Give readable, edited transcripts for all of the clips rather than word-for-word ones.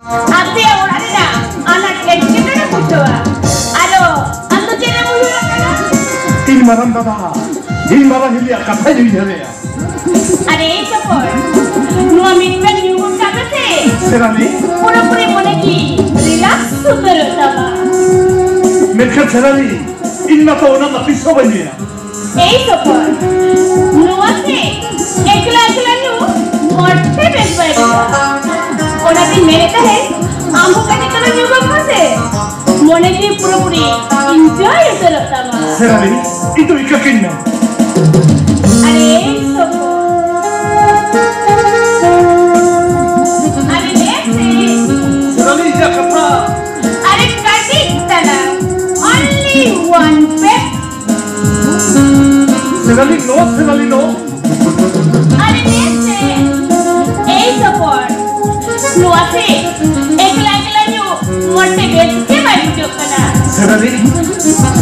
Ate orang ni nak anak kecil ni nak buat. Alo, anda cina buat apa? Ini malam dah. Ini malam ini akan saya jadi. Ada siapa? Nuah minta nyuruh siapa sih? Serani? Pura-pura mana ki? Relax sudah sama. Mereka serani. Ini mata orang nak pisau bani. Siapa? Nuah sih. Ekla nu. Morte besar. Orang ni mereka है आमु का निकल news apa sih? Mana ki pura-pura enjoy sudah sama. Serani? Itu ikakinnya. Ada siapa? Serani Jakarta. Are katik tanah. Only one pet. Serani no. Are nese. Support. Nuah sih. Ekla nyu. Morte besar baik juga kana. Serani.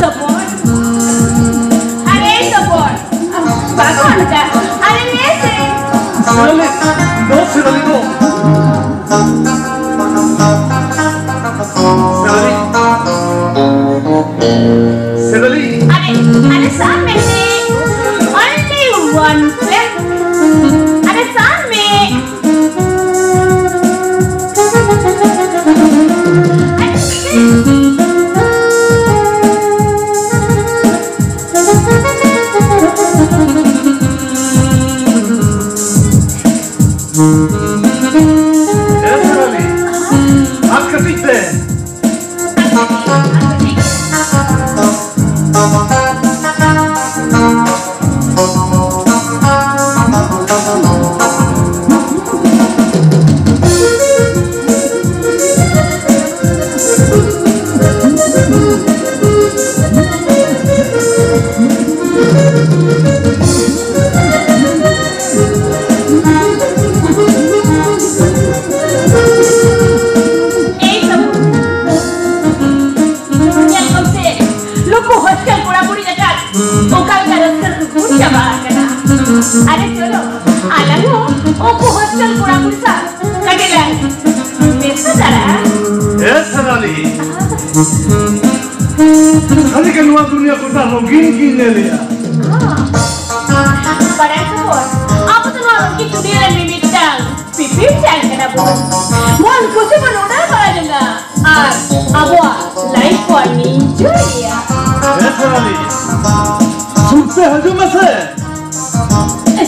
Support. Are support. Bagus kan? Are nese. Serani no. Serani. Ada sama sih. Only one pet. Ada sama. Serani. Angkat itu. Ada colo, alangu, aku hostel kurang besar, kadelan, besar dah. Serani. Kali kan luar dunia kita login kini dia. Pada sebab, apa tu orang kita dia yang bimbitang, pipin jangan kena buat. Mohon kusi menunda pada juga. Abah, life for enjoy ya. Serani. Sulte haju masih.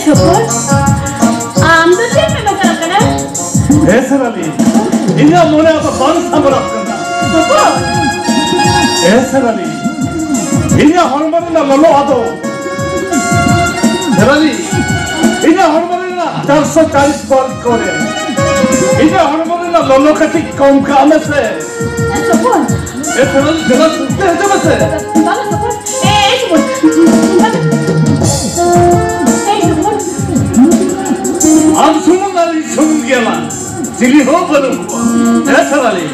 Support. Amdo siapa macam mana? Serani. Ini mana apa bangsa berapa? Support. Serani. Ini hormon na lalu ado. Serani. Ini hormon na 440 volt kore. Ini hormon na lalu ketik kaum kami se. Support. Serani jelas sulte haju masih. Bagus support. Support. Am sunun dari sunun gila. Sili ho baru. Serani.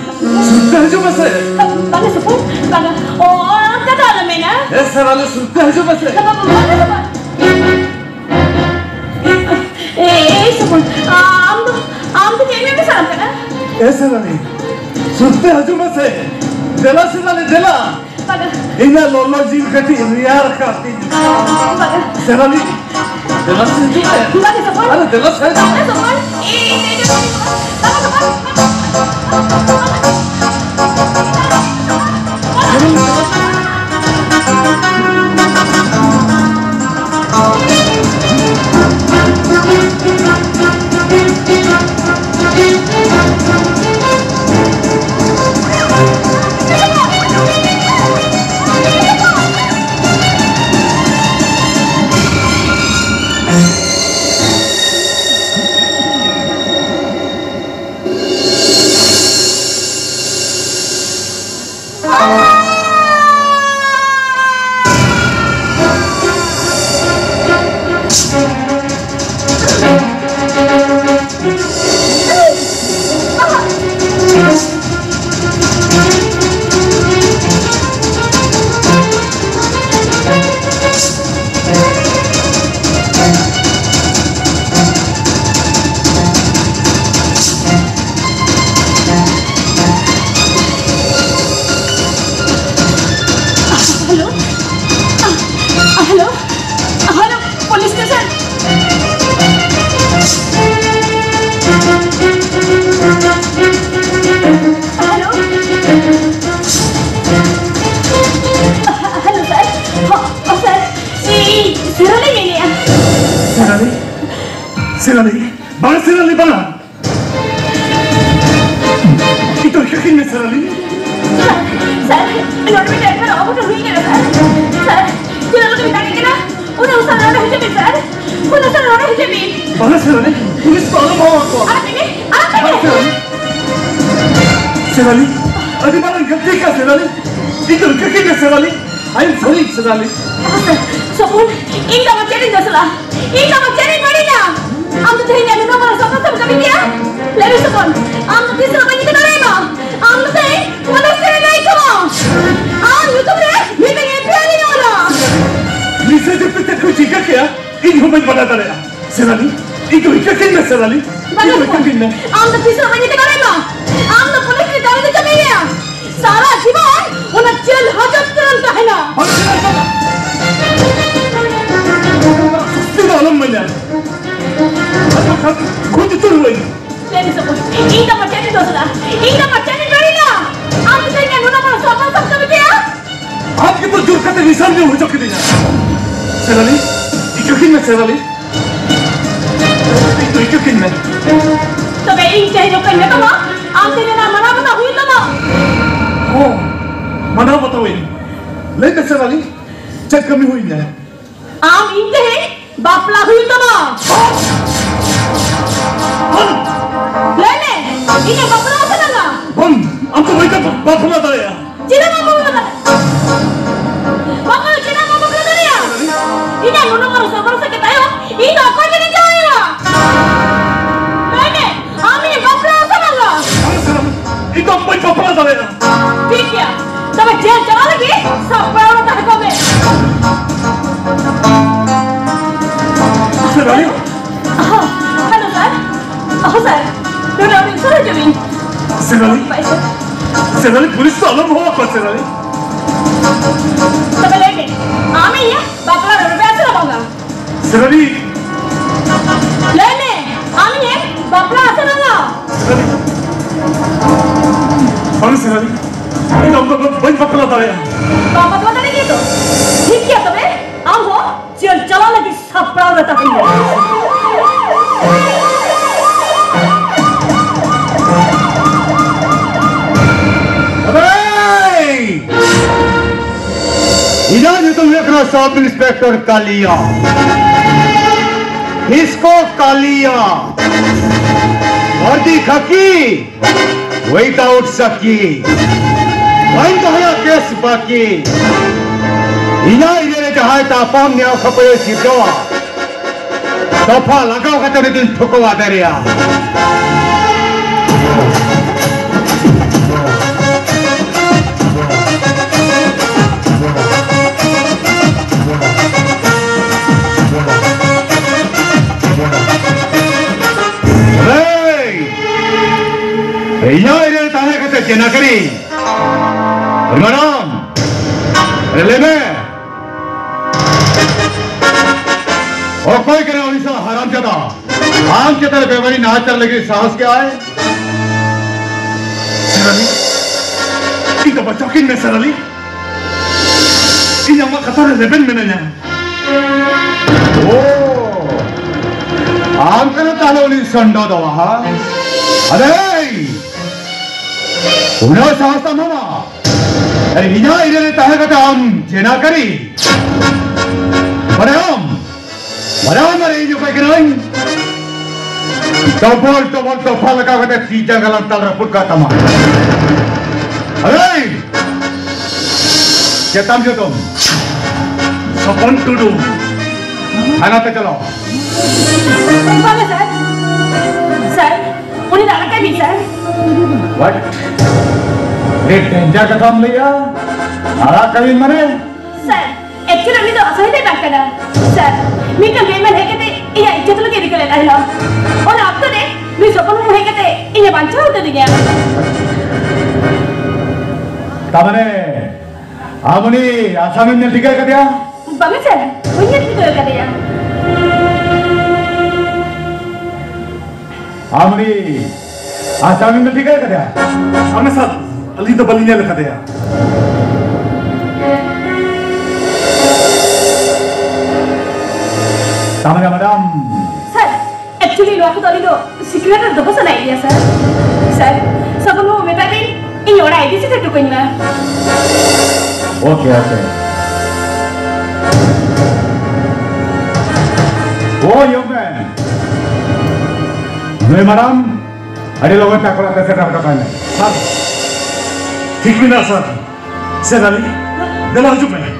Sulte haju masih. Bagus support. Bagus. Oh, kata apa mana? Serani sulte haju masih. Support. Amdo kayaknya bisa kan? Serani. Sulte haju masih. Jelas serani jelas. Bagus. Ini lolo jil kati riar kati. Bagus. Serani. Jelas itu. Bagus support. Ada jelas saya. Bagus support. Ini bagus support. Serali, bana Serali bana. Itu yakin mi Serali? Sir, note में tension of हो गई है sir. Sir, जिन लोगों ने बताया कि ना, उन्हें उस तरह नहीं चाहिए सर. उन्हें उस तरह नहीं चाहिए. Bana Serali, पुलिस को आलम हुआ को. आप Serali, अभी बना गलती का Serali. Itu yakin mi Serali? I am sorry Serali. Sokun, इनका बच्चा नहीं दसला. इनका बच्चा नहीं पड़ेगा. हम तो थे नहीं ना बड़ा सब सब कभी किया. लेकिन Sokun, हम तो किसी लोग नहीं करने ना. हम तो थे, वो लोग से नहीं करो. हम YouTube रे, ये तो ये प्यार नहीं हो रहा. Lisa जब तक कुछ चीज़ किया, इन हम बता रहे हैं. Serali, itu yakin mi Serali? Itu yakin mi? हम तो किसी लोग नहीं करने ना. हम तो पुलिस की तरह से चले गया. सारा जीवन उन्हें जेल हाजत करना है ना. Tidak alam mana. Apa kau itu turuin? Lepas itu, ini dah macam ni dosa. Ini dah macam ni beri lah. Aku tak ingat mana mana soal soal kami dia. आप के तो दूर करते निशान में हो चुके हैं। Serali, itu yakin mi Serali? Itu yakin mi? तो मैं इन चीज़ों को करने तो ना, आप तेरे ना मना बना हुई तो ना. Oh, mana बताओ लेकिन Serali, cek kami हुई ना. आप इन चीज़ बापला हुई तो ना. लेने, इन्हें बापला होता ना. हम तो वही तो बाप ना था यार. जिन्हें बापला होता ना. बापला जिन्हें बापला होता नहीं यार. इन्हें मुन्ना मारो सब से कहता है, इन्हें आपको नहीं जाएगा. लेने, हम इन्हें बापला होता ना. itu apa yang bapak nak ya? ठीक है, तब जेल चला लगी, सब बड़ा होता है कौन है? Serali, hello sir, sir, doctor अभी सर जमीन. Serali, पैसे. Serali पुलिस तो alam हुआ apa Serali? तब लेके, आमी ये बापला रुपया से लगाऊंगा. Serali, लेने, आमी ये बापला से लगाऊंगा. mana Serali? itu हम तो वही बाप ना था यार. बापा तो नहीं तो, ठीक है तबे, आम हो, जेल चला लगी सब बड़ा होता है. इधर जो तुम देख रहे हो सब इंस्पेक्टर कालिया. इसको कालिया. वर्दी खकी, विदाउट सकी. वहीं तो है केस बाकी. इधर जहाँ तापम न्याय खपे सिद्धवा. दफा लगाओ का तेरे दिन ठुकवा दे रहा. इधर ताहे कहते चेना करी. मैडम, ले में. और कोई करे उड़ीसा हराम चदा. आम के तरह बेवरी नाच चल लगी साहस क्या है? Serali, itu baca kin mi Serali? Ini yang kata leben mana? Oh, आम के ताले उड़ी संडो दवा हा. अरे, उन्हें साहस था मामा. अरे इधर ताहे कहते आम चेना करी. बराम मरे जो कोई कराई. डबल दफा लगा कहते तीजा गलत तल रपुट का तमा. अरे, क्या जो तुम? Sopan tudu. खाना पे चलो. बाबा सर, उन्हें डाला क्या भी सर? What? एक डेंजर का काम लिया. आरा कभी मरे. सर, एक्चुअली अभी तो असली नहीं बात करना. सर, मैं तो मेमन है कहते ये इज्जत लोग ये निकल लेता है ना. और आप तो ने मैं सोपन मुँह है कहते इन्हें बांचा होते दिया. तामने आमुनी आसामी में ठीक है क्या दिया? बाबा सर, वही ठीक है क्या दिया? आमुनी आसामी में ठीक है क्या? Sama sat, Ali तो बलिया लिखा दिया. तामने madam. Sir, actually Ini lo aku tadi lo secret ada apa sana ini ya sir? Sir, sebelum mau minta ini orang ini sih tertukar nih. Oke. Oh, young man. Madam, ada logon tak kalau ada apa apa ni? Sir ठीक भी ना sir sir Ali दिला चुप है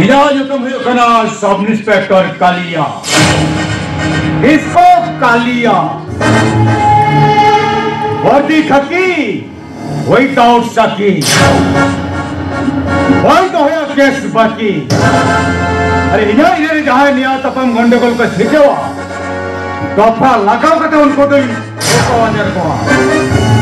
इधर जो तुम हो कना सब इंस्पेक्टर कालिया इसको कालिया वर्दी खकी वही दाउट सकी वही तो है केस बाकी अरे इधर जहाँ निया तपम गंडगोल का छिकेवा दफा लगाओ कहते उनको तो अंदर को